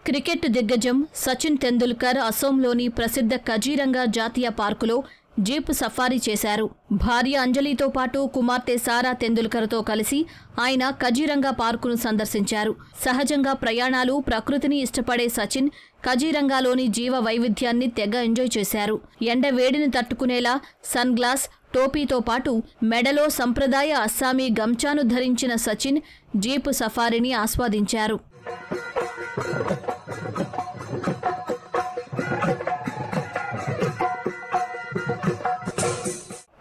Cricket దిగ్గజం సచిన్ తెందుల్కర్ అసోంలోని ప్రసిద్ధ కజీరంగా జాతీయ పార్కులో జీప్ సఫారీ చేశారు. భార్య అంజలితో పాటు కుమార్తె సారా తెందుల్కర్తో కలిసి ఆయన కజీరంగా పార్కును సందర్శించారు. సహజంగా ప్రయాణాలు, ప్రకృతిని ఇష్టపడే సచిన్ కజీరంగాలోని జీవ వైవిధ్యాన్ని తెగ ఎంజాయ్ చేశారు. ఎండ వేడిని తట్టుకునేలా సన్ గ్లాస్, టోపీతో పాటు మెడలో సంప్రదాయ అస్సామీ గమ్చాను ధరించిన సచిన్ జీప్ సఫారీని ఆస్వాదించారు.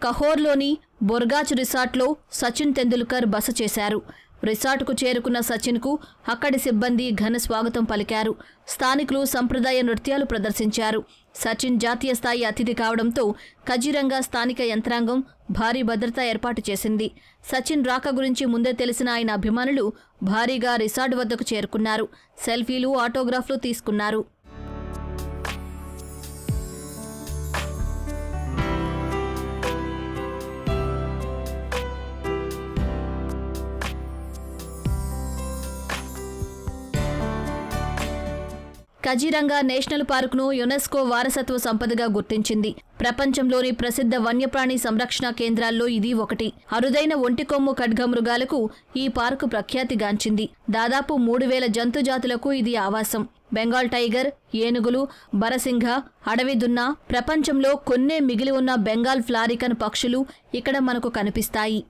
కహోర్లోని బొర్గాచ్ రిసార్ట్లో సచిన్ తెందుల్కర్ బస చేశారు. రిసార్టుకు చేరుకున్న సచిన్కు అక్కడి సిబ్బంది ఘన స్వాగతం పలికారు. స్థానికులు సంప్రదాయ నృత్యాలు ప్రదర్శించారు. సచిన్ జాతీయ స్థాయి అతిథి కావడంతో కజీరంగా స్థానిక యంత్రాంగం భారీ భద్రత ఏర్పాటు చేసింది. సచిన్ రాక గురించి ముందే తెలిసిన ఆయన అభిమానులు భారీగా రిసార్ట్ వద్దకు చేరుకున్నారు. సెల్ఫీలు, ఆటోగ్రాఫ్లు తీసుకున్నారు. కజీరంగా నేషనల్ పార్కును యునెస్కో వారసత్వ సంపదగా గుర్తించింది. ప్రపంచంలోని ప్రసిద్ధ వన్యప్రాణి సంరక్షణ కేంద్రాల్లో ఇది ఒకటి. అరుదైన ఒంటికొమ్ము ఖడ్గమృగాలకు ఈ పార్కు ప్రఖ్యాతిగాంచింది. దాదాపు 3000 జంతు జాతులకు ఇది ఆవాసం. బెంగాల్ టైగర్, ఏనుగులు, బరసింఘ, అడవి దున్న, ప్రపంచంలో కొన్నే మిగిలి ఉన్న బెంగాల్ ఫ్లారికన్ పక్షులు ఇక్కడ మనకు కనిపిస్తాయి.